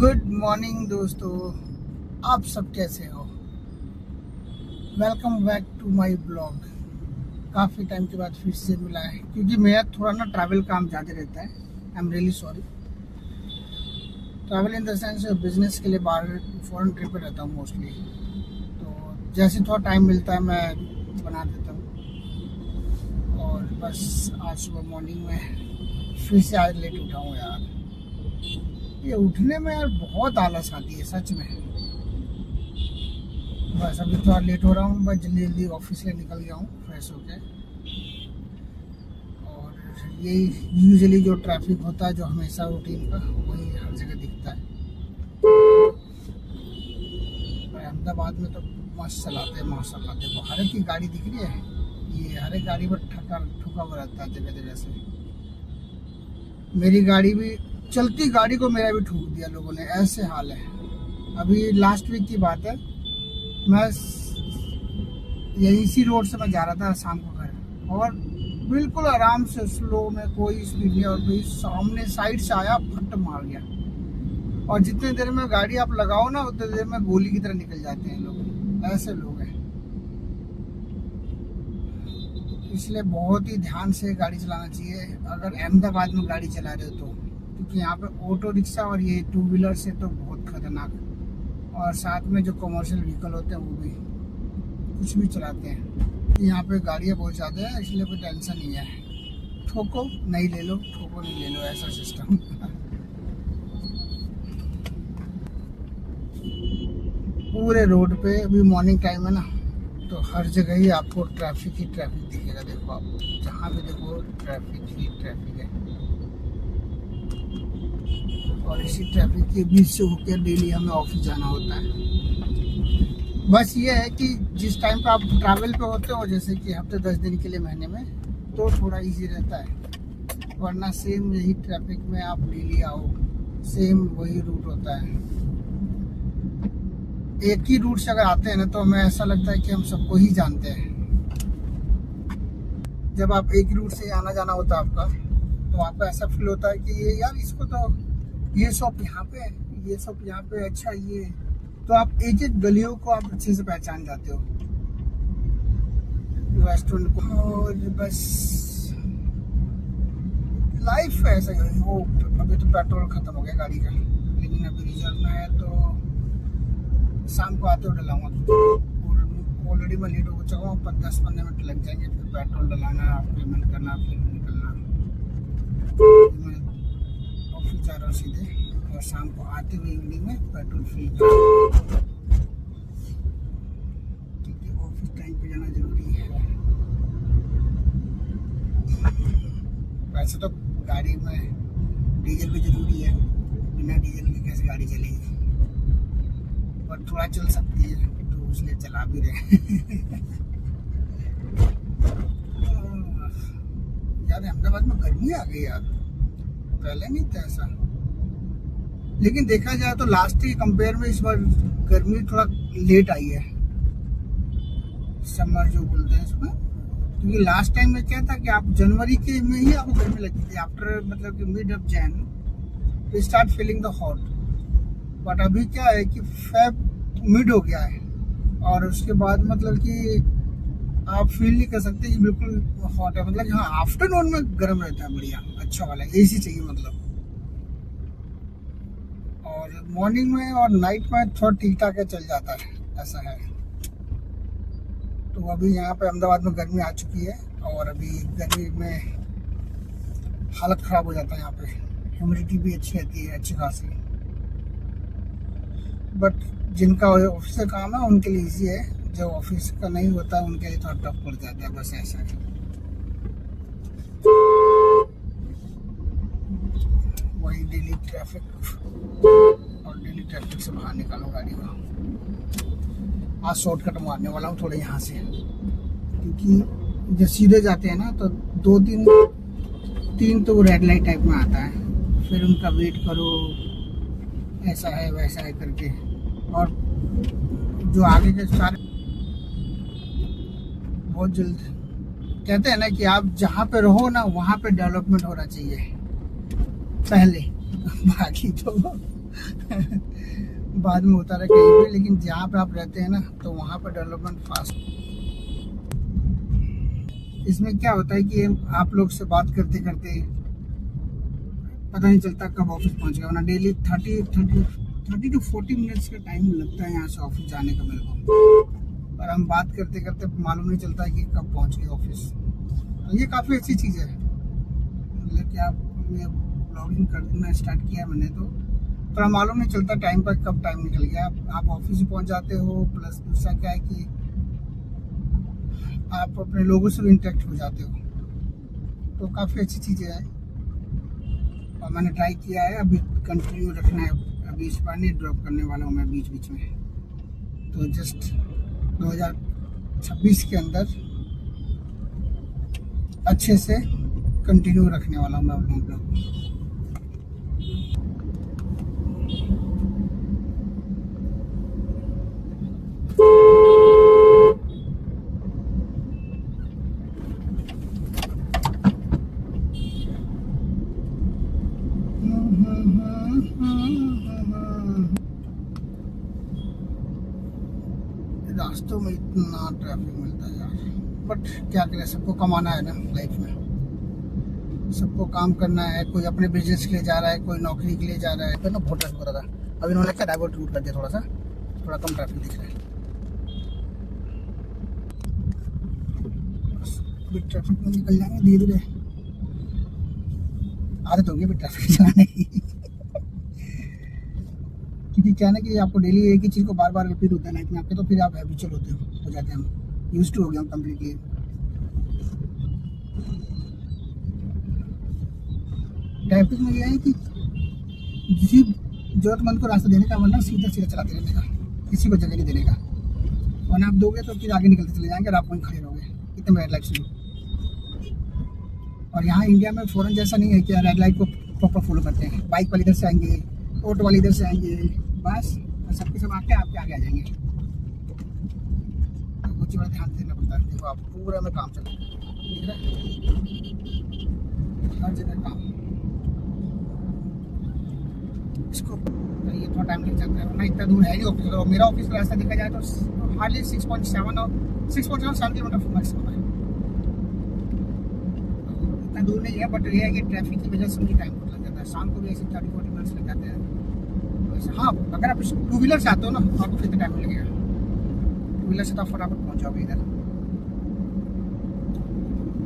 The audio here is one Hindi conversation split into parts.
गुड मॉर्निंग दोस्तों, आप सब कैसे हो। Welcome back to my blog. काफ़ी टाइम के बाद फिर से मिला है, क्योंकि मेरा थोड़ा ना ट्रैवल काम ज़्यादा रहता है। I am really sorry. Travel in the sense business के लिए बाहर फॉरेन ट्रिप पे रहता हूँ मोस्टली। तो जैसे थोड़ा टाइम मिलता है मैं बना देता हूँ। और बस आज सुबह मॉर्निंग में फिर से आज लेट उठा हूँ यार। ये उठने में यार बहुत आलस आती है सच में। बस अभी थोड़ा लेट हो रहा हूँ, बस जल्दी जल्दी ऑफिस से निकल गया हूँ फ्रेश होके। और यही यूजुअली जो ट्रैफिक होता है जो हमेशा रूटीन का, वही हर जगह दिखता है। और अहमदाबाद में तो मस्त चलाते हैं माशाल्लाह। देखो हर एक की गाड़ी दिख रही है, ये हर एक गाड़ी पर ठुका हुआ रहता है जगह जगह से। मेरी गाड़ी भी, चलती गाड़ी को मेरा भी ठोक दिया लोगों ने, ऐसे हाल है। अभी लास्ट वीक की बात है, मैं यही इसी रोड से मैं जा रहा था शाम को घर, और बिल्कुल आराम से स्लो में, कोई स्पीड नहीं, और भाई सामने साइड से आया, फट मार गया। और जितने देर में गाड़ी आप लगाओ ना, उतने देर में गोली की तरह निकल जाते हैं लोग, ऐसे लोग हैं। इसलिए बहुत ही ध्यान से गाड़ी चलाना चाहिए अगर अहमदाबाद में गाड़ी चला रहे हो तो, क्योंकि यहाँ पे ऑटो रिक्शा और ये टू व्हीलर से तो बहुत खतरनाक, और साथ में जो कमर्शियल व्हीकल होते हैं वो भी कुछ भी चलाते हैं। यहाँ पे गाड़ियाँ बहुत ज़्यादा है, इसलिए कोई टेंशन नहीं है। ठोको नहीं ले लो, ठोको नहीं ले लो, ऐसा सिस्टम। पूरे रोड पे अभी मॉर्निंग टाइम है ना, तो हर जगह ही आपको ट्रैफिक ही ट्रैफिक दिखेगा। देखो आप जहाँ भी देखो ट्रैफिक ही ट्रैफिक है। और इसी ट्रैफिक के बीच से होकर डेली हमें ऑफिस जाना होता है। बस ये है कि जिस टाइम पे आप ट्रैवल पे होते हो, जैसे कि हफ्ते 10 दिन के लिए, महीने में, तो थोड़ा इजी रहता है। वरना सेम यही ट्रैफिक में आप डेली आओ, सेम वही रूट होता है। एक ही रूट से अगर आते हैं ना, तो हमें ऐसा लगता है कि हम सबको ही जानते हैं। जब आप एक रूट से आना जाना होता है आपका, तो आपको ऐसा फील होता है कि ये यार, इसको तो ये शॉप यहाँ पे है, ये शॉप यहाँ पे, अच्छा ये, तो आप एक एक गलियों को आप अच्छे से पहचान जाते हो, रेस्टोरेंट को। और बस लाइफ ऐसा ही हो। अभी तो पेट्रोल खत्म हो गया गाड़ी का, लेकिन अभी रिजर्व में है, तो शाम को आते हुए डलाऊंगा। ऑलरेडी मैं लेट हो चुका हूँ, 10-15 मिनट लग जाएंगे। फिर पेट्रोल डलाना, पेमेंट करना, फिर निकलना। मैं ऑफिस जा रहा हूँ सीधे, और शाम को आते हुए इवनिंग में पेट्रोल फिल कर, क्योंकि ऑफिस टाइम पे जाना जरूरी है। वैसे तो गाड़ी में डीजल भी जरूरी है, बिना डीजल के कैसे गाड़ी चलेगी, पर थोड़ा चल सकती है तो इसलिए चला भी रहे। यार अहमदाबाद में गर्मी आ गई यार, पहले नहीं था ऐसा। लेकिन देखा जाए तो लास्ट के कंपेयर में इस बार गर्मी थोड़ा लेट आई है, समर जो बोलते हैं इसमें। क्योंकि लास्ट टाइम में क्या था कि आप जनवरी के में ही आपको गर्मी लगती थी, आफ्टर मतलब कि mid of Jan we start feeling the hot. But अभी क्या है कि फेब मिड हो गया है, और उसके बाद मतलब कि आप फील नहीं कर सकते कि बिल्कुल हॉट है। मतलब हाँ, आफ्टरनून में गर्म रहता है, बढ़िया अच्छा वाला एसी चाहिए मतलब। और मॉर्निंग में और नाइट में थोड़ा ठीक ठाक चल जाता है, ऐसा है। तो अभी यहाँ पे अहमदाबाद में गर्मी आ चुकी है, और अभी गर्मी में हालत ख़राब हो जाता है। यहाँ पे ह्यूमिडिटी भी अच्छी रहती है, अच्छी खासी। बट जिनका ऑफिस का काम है उनके लिए इजी है, जो ऑफिस का नहीं होता उनके लिए थोड़ा टफ पड़ जाता है, बस ऐसा है। वही डेली ट्रैफिक, और डेली ट्रैफिक से बाहर निकालो गाड़ी को। आज शॉर्टकट मारने वाला हूँ थोड़े यहाँ से, क्योंकि जब सीधे जाते हैं ना, तो 2-3 तो रेड लाइट टाइप में आता है, फिर उनका वेट करो, ऐसा है वैसा है करके। और जो आगे के सारे बहुत जल्द कहते हैं ना कि आप जहाँ पे रहो ना, वहाँ पे डेवलपमेंट होना चाहिए पहले, बाकी तो बाद में होता रहे कहीं भी, लेकिन जहाँ पे आप रहते हैं ना तो वहाँ पर डेवलपमेंट फास्ट। इसमें क्या होता है कि आप लोग से बात करते करते पता नहीं चलता कब ऑफिस पहुँच गया, वरना डेली 30 to 40 मिनट्स का टाइम लगता है यहाँ से ऑफिस जाने का मेरे को, और हम बात करते करते मालूम नहीं चलता है कि कब पहुँच गए ऑफिस। तो ये काफ़ी अच्छी चीज़ है, मतलब कि आप ब्लॉगिंग करना स्टार्ट किया मैंने तो थोड़ा मालूम नहीं चलता टाइम पर, कब टाइम निकल गया। आप ऑफिस पहुँच जाते हो, प्लस दूसरा क्या है कि आप अपने लोगों से भी इंटरेक्ट हो जाते हो, तो काफ़ी अच्छी चीज़ें हैं और मैंने ट्राई किया है। अभी कंटिन्यू रखना है, अभी इस बार नहीं ड्रॉप करने वाला हूँ मैं बीच बीच में, तो जस्ट 2026 के अंदर अच्छे से कंटिन्यू रखने वाला हूँ मैं अपने ब्लॉग को। रास्तों में इतना ट्रैफिक मिलता है यार, बट क्या करें, सबको कमाना है ना लाइफ में, सबको काम करना है। कोई अपने बिजनेस के लिए जा रहा है, कोई नौकरी के लिए जा रहा है। तो ना बहुत ट्रैफिक हो रहा था, अभी इन्होंने क्या डाइवर्ट रूट कर दिया, थोड़ा कम ट्रैफिक दिख रहा है। बिग ट्रैफिक में निकल जाएंगे धीरे धीरे, आदत होगी बिग ट्रैफिक चलाने की। क्योंकि क्या ना कि आपको डेली एक ही चीज़ को बार बार रिपीट होता है लाइफ में आपके, तो फिर आप हैबिचुअल हो जाते हैं। हम यूज्ड टू हो गए हम कम्प्लीटली। ट्रैफिक में ये है कि किसी जरूरतमंद को रास्ता देने का, वरना सीधा सीधा चलाते रहने का, किसी को जगह नहीं देने का, वरना आप दोगे तो फिर आगे निकलते चले जाएंगे और आप वहीं खड़े रहोगे इतने रेड लाइट से। और यहाँ इंडिया में फॉरेन जैसा नहीं है कि रेड लाइट को प्रॉपर फॉलो करते हैं। बाइक वाले इधर से आएंगे, ऑटो वाले इधर से आएंगे, बस सबके सब आके आपके आगे आ जाएंगे। तो वो चीज़ ध्यान देना पड़ता है। देखो आप पूरा में काम चल रहा है, हर जगह काम। इसको ये थोड़ा टाइम लग जाता है, वरना इतना दूर है नहीं ऑफिस। तो मेरा ऑफिस का रास्ता देखा जाए तो हार्डली 6.7 किलोमीटर मैक्सिमम है, इतना दूर नहीं है। बट ये है कि ट्रैफिक की वजह से मुझे टाइम बहुत लग जाता है, शाम को भी ऐसे 30-40 मिनट्स लग जाते हैं। हाँ, अगर आप 2 व्हीलर से आते हो ना तो आपको फिर टाइम लगेगा, 2 व्हीलर से तो आप फटाफट पहुँच जाओगे इधर।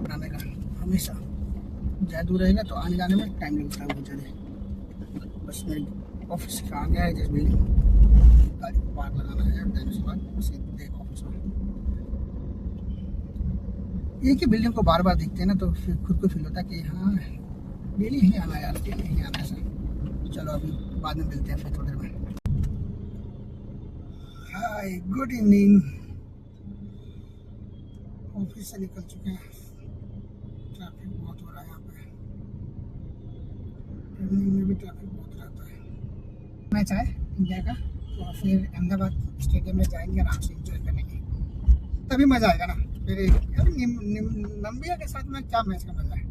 बनाने का हमेशा ज़्यादा दूर रहेगा तो आने जाने में टाइम लगता है बहुत ज़्यादा। बस मेरे ऑफिस का आ गया है, जिस बिल्डिंग गाड़ी को पार्क लगाना है, देन उसके बाद सीधे ऑफिस में। एक ही बिल्डिंग को बार बार देखते हैं ना तो फिर खुद को फील होता है कि हाँ डेली ही आना यार, डेली ही आना ऐसा। चलो अभी बाद में मिलते हैं फिर थोड़ी देर में। हाय, गुड इवनिंग। ऑफिस से निकल चुके हैं, ट्रैफिक बहुत हो रहा है यहाँ पे, इवनिंग में भी ट्रैफिक बहुत रहता है। मैच है इंडिया का, तो फिर अहमदाबाद स्टेडियम में जाएंगे, आराम से एंजॉय करेंगे, तभी मज़ा आएगा ना। फिर नम्बिया के साथ में क्या मैच का मजा है।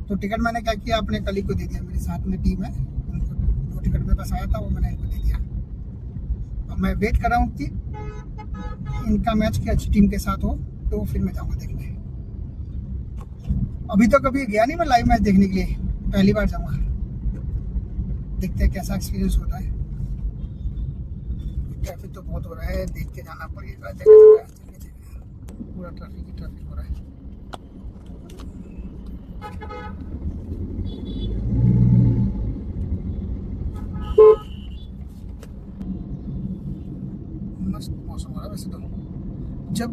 तो टिकट मैंने क्या किया, अपने कलीग को दे दिया, मेरे साथ में टीम है, उनको 2 टिकट मेरे पास आया था, वो मैंने इनको दे दिया। अब मैं वेट कर रहा हूँ कि इनका मैच की अच्छी टीम के साथ हो तो फिर मैं जाऊँगा देखने। अभी तो कभी गया नहीं मैं लाइव मैच देखने के लिए, पहली बार जाऊँगा, देखते हैं कैसा एक्सपीरियंस होता है। ट्रैफिक तो बहुत हो रहा है, देख के जाना पड़ेगा, जगह पूरा ट्रैफिक हो रहा है। मस्त मौसम हो रहा है वैसे तो। जब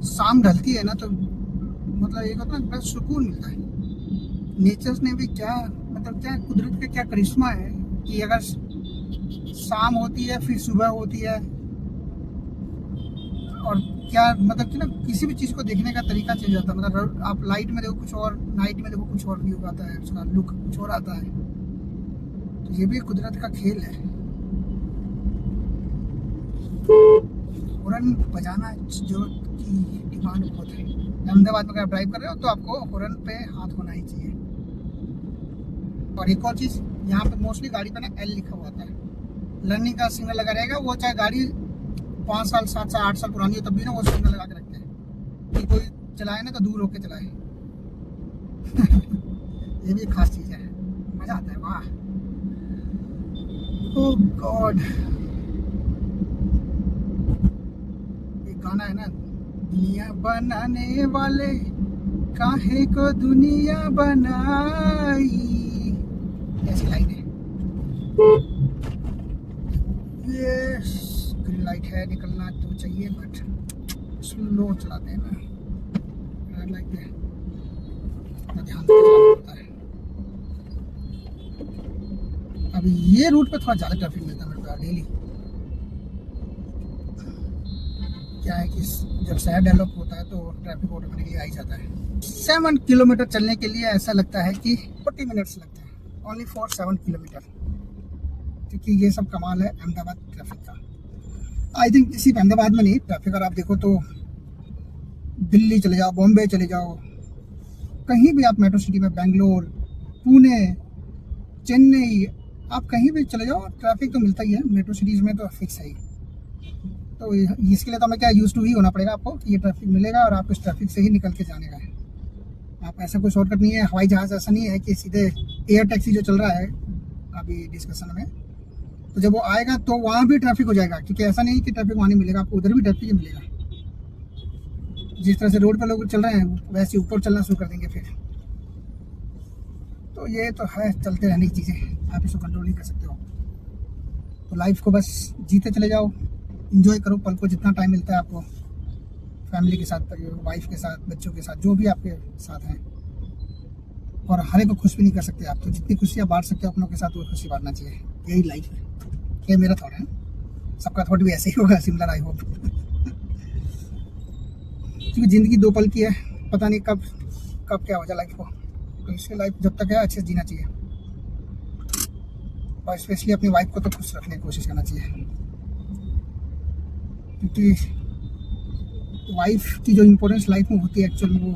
शाम ढलती है ना तो मतलब एक होता है बड़ा सुकून मिलता है। नेचर ने भी क्या मतलब क्या कुदरत का क्या करिश्मा है कि अगर शाम होती है फिर सुबह होती है, और क्या मतलब कि ना किसी भी चीज़ को देखने का तरीका चेंज जाता है। मतलब आप लाइट में देखो कुछ और, नाइट में देखो कुछ और व्यू आता है, उसका लुक कुछ और आता है। तो ये भी कुदरत का खेल है। हॉर्न बजाना जरूरत की डिमांड बहुत है। अहमदाबाद में अगर आप ड्राइव कर रहे हो तो आपको हॉर्न पे हाथ होना ही चाहिए। और एक और चीज़, यहाँ पे मोस्टली गाड़ी पे ना L लिखा हुआ होता है, लर्निंग का सिग्नल लगा रहेगा। वो चाहे गाड़ी 5 साल 7 साल 8 साल पुरानी हो तब भी ना वो सिग्नल लगा के रखते हैं कि कोई चलाए ना तो दूर होके चलाए। ये भी एक खास चीज़ है, मज़ा आता है। वाह, ओह गॉड। एक गाना है ना, दुनिया बनाने वाले काहे को दुनिया बनाई, ऐसी लाइन है। ये ग्रीन लाइट है, निकलना तो चाहिए बट स्लो चलाते हैं ना, रेड लाइट पे ध्यान से चलाना पड़ता है। अभी ये रूट पे थोड़ा ज़्यादा ट्रैफिक मिलता है मेरे को डेली। क्या है कि जब शहर डेवलप होता है तो ट्रैफिक ऑटोमेटिकली आ ही जाता है। 7 किलोमीटर चलने के लिए ऐसा लगता है कि 40 मिनट्स लगते हैं, ओनली फॉर 7 किलोमीटर। क्योंकि ये सब कमाल है अहमदाबाद ट्रैफिक का। आई थिंक सिर्फ अहमदाबाद में नहीं, ट्रैफिक अगर आप देखो तो दिल्ली चले जाओ, बॉम्बे चले जाओ, कहीं भी आप मेट्रो सिटी में, बेंगलोर, पुणे, चेन्नई, आप कहीं भी चले जाओ ट्रैफिक तो मिलता ही है। मेट्रो सिटीज़ में तो फिक्स है ही। तो इसके लिए तो हमें क्या यूज टू ही होना पड़ेगा आपको कि ये ट्रैफिक मिलेगा और आपको इस ट्रैफिक से ही निकल के जाने का है। आप ऐसा कोई शॉर्टकट नहीं है। हवाई जहाज़ ऐसा नहीं है कि सीधे एयर टैक्सी जो चल रहा है अभी डिस्कशन में, तो जब वो आएगा तो वहाँ भी ट्रैफिक हो जाएगा। क्योंकि ऐसा नहीं कि ट्रैफिक वहाँ नहीं मिलेगा, आपको उधर भी ट्रैफिक ही मिलेगा। जिस तरह से रोड पर लोग चल रहे हैं वैसे ऊपर चलना शुरू कर देंगे फिर। तो ये तो है चलते रहने की चीज़ें, आप इसको कंट्रोल नहीं कर सकते हो। तो लाइफ को बस जीते चले जाओ, इंजॉय करो पल को, जितना टाइम मिलता है आपको, फैमिली के साथ, वाइफ के साथ, बच्चों के साथ, जो भी आपके साथ हैं। और हर एक को खुश भी नहीं कर सकते आप, तो जितनी खुशियाँ बांट सकते हो अपनों के साथ वो खुशी बांटना चाहिए। यही लाइफ है। ये मेरा थॉट है, सबका थॉट भी ऐसे ही होगा, सिमिलर आई होप। क्योंकि ज़िंदगी 2 पल की है, पता नहीं कब क्या हो जाए लाइफ को। तो इसलिए लाइफ जब तक है अच्छे से जीना चाहिए, और स्पेशली अपनी वाइफ को तो खुश रखने की कोशिश करना चाहिए। क्योंकि वाइफ की जो इम्पोर्टेंस लाइफ में होती है एक्चुअल में वो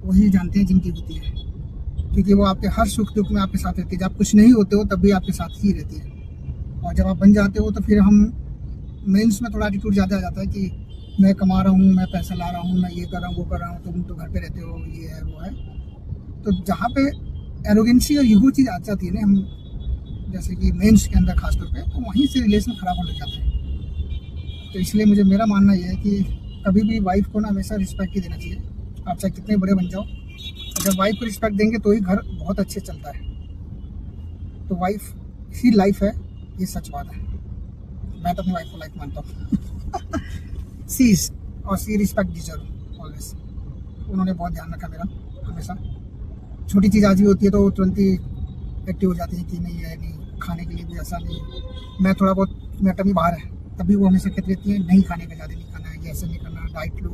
वही जानते हैं जिनकी होती है। क्योंकि वो आपके हर सुख दुख में आपके साथ रहती है। जब आप कुछ नहीं होते हो तब भी आपके साथ ही रहती है। और जब आप बन जाते हो तो फिर हम मेंस में थोड़ा एटीट्यूड ज़्यादा आ जाता है कि मैं कमा रहा हूँ, मैं पैसा ला रहा हूँ, मैं ये कर रहा हूँ, वो कर रहा हूँ, तुम तो घर पे रहते हो, ये है वो है। तो जहाँ पे एरोगेंसी और ईगो चीज़ आ जाती है ना, हम जैसे कि मेंस के अंदर खासतौर पे, तो वहीं से रिलेशन ख़राब होने लग जाते हैं। तो इसलिए मेरा मानना ये है कि कभी भी वाइफ को ना हमेशा रिस्पेक्ट ही देना चाहिए। आप चाहे कितने बड़े बन जाओ, अगर वाइफ को रिस्पेक्ट देंगे तो ही घर बहुत अच्छे चलता है। तो वाइफ ही लाइफ है, ये सच बात है। मैं तो अपनी वाइफ को लाइफ मानता हूँ। सी रिस्पेक्ट डिजर्व ऑलवेज। उन्होंने बहुत ध्यान रखा मेरा हमेशा। छोटी चीज़ आज भी होती है तो तुरंत ही एक्टिव हो जाती है कि नहीं है, नहीं खाने के लिए भी ऐसा नहीं। मैं थोड़ा बहुत मेरा टमी बाहर है तभी वो हमेशा कहती रहती है नहीं खाने का, ज़्यादा नहीं खाना है, ये ऐसा नहीं करना, डाइट लो,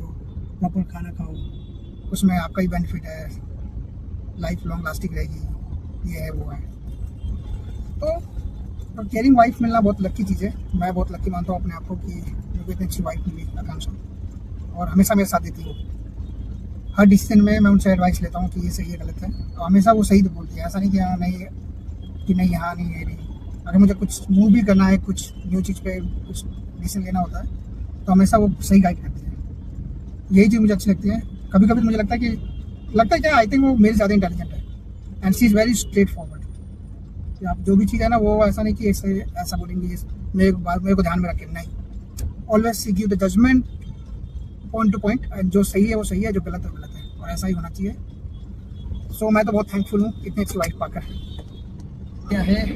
प्रॉपर खाना खाओ, उसमें आपका ही बेनिफिट है, लाइफ लॉन्ग लास्टिंग रहेगी, ये है वो है। तो केयरिंग वाइफ मिलना बहुत लक्की चीज़ है। मैं बहुत लक्की मानता हूँ अपने आप को कि मेरे को इतनी अच्छी वाइफ मिली आकांक्षा, और हमेशा मेरे साथ देती है। हर डिसीजन में मैं उनसे एडवाइस लेता हूँ कि ये सही है गलत है, तो हमेशा वो सही तो बोलती है। ऐसा नहीं कि हाँ नहीं, कि नहीं हाँ नहीं है नहीं। अगर मुझे कुछ मूव भी करना है, कुछ न्यू चीज़ पे कुछ डिसीजन लेना होता है तो हमेशा वो सही गाइड करती है। यही चीज़ मुझे अच्छी लगती है। कभी कभी मुझे लगता है क्या, आई थिंक वो मेरे ज़्यादा इंटेलिजेंट है and she is very straight forward. कि आप जो भी चीज़ है ना वो ऐसा नहीं कि ऐसा बोलेंगे मेरे को ध्यान में रखें, नहीं। Always see give the judgement point to point, जो सही है वो सही है, जो गलत है वो गलत है, और ऐसा ही होना चाहिए। सो मैं तो बहुत थैंकफुल हूँ इतनी अच्छी वाइफ पाकर। क्या है,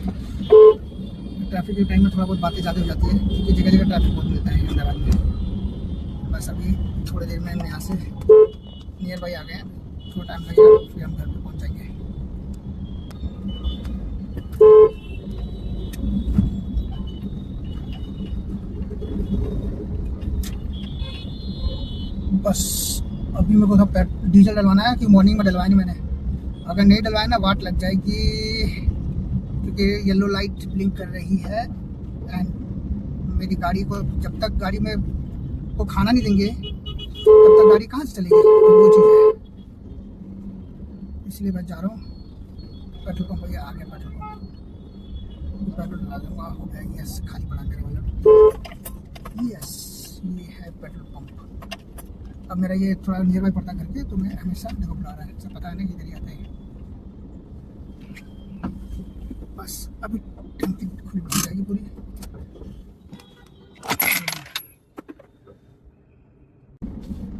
ट्रैफिक के टाइम में थोड़ा बहुत बातें ज़्यादा हो जाती है क्योंकि जगह जगह ट्रैफिक बहुत मिलता है अहमदाबाद में। बस अभी थोड़ी देर में हम यहाँ से नियर बाई आ गए हैं, थोड़ा टाइम लगेगा फिर हम घर पे पहुँच जाएंगे। बस अभी मेरे को थोड़ा डीजल डलवाना है कि मॉर्निंग में डलवाया नहीं मैंने। अगर नहीं डलवाया ना वाट लग जाएगी, क्योंकि येलो लाइट ब्लिंक कर रही है एंड मेरी गाड़ी को जब तक गाड़ी में को खाना नहीं देंगे तब तक गाड़ी कहाँ से चलेगी, तो वो चीज़ है। इसलिए मैं जा रहा हूँ पेट्रोल पंप ये आ गया पेट्रोल पंप। पेट्रोल डाला दूंगा, हो गया। यस, खाली पड़ा मेरा वाला। यस, ये है पेट्रोल पंप। अब मेरा ये थोड़ा नियर बाई पड़ता करके, तो मैं हमेशा देखो बुला रहा है, सब पता है ना, इधर ही आता है। बस अभी टंकी खुल जाएगी पूरी।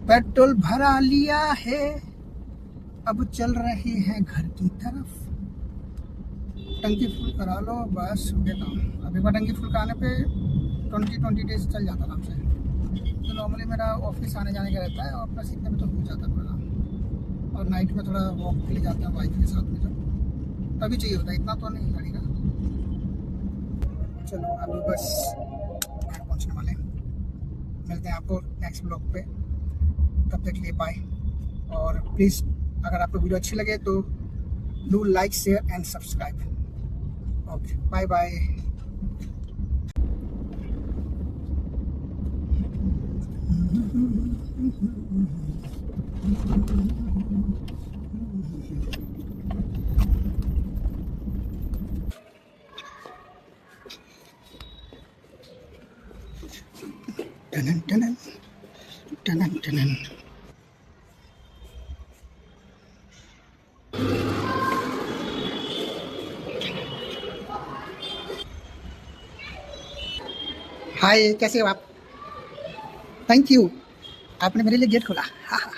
पेट्रोल भरा लिया है, अब चल रहे हैं घर की तरफ। टंकी फुल करा लो, बस हो गया काम। अब एक बार टंकी फुल कराने पे 20 डेज चल जाता आराम से। तो नॉर्मली मेरा ऑफिस आने जाने का रहता है, और प्लस इतने में तो हो जाता है पूरा। और नाइट में थोड़ा वॉक के लिए जाता है बाइक के साथ में, जब तभी चाहिए होता है, इतना तो नहीं गाड़ी का। चलो अभी बस घर पहुँचने वाले, मिलते हैं आपको नेक्स्ट ब्लॉग पे। तब तक के लिए बाय। और प्लीज़ अगर आपको वीडियो अच्छी लगे तो do like, share and subscribe. Okay, bye bye. टनन टनन टनन टनन। हाय, कैसे हो आप? थैंक यू, आपने मेरे लिए गेट खोला। हाँ।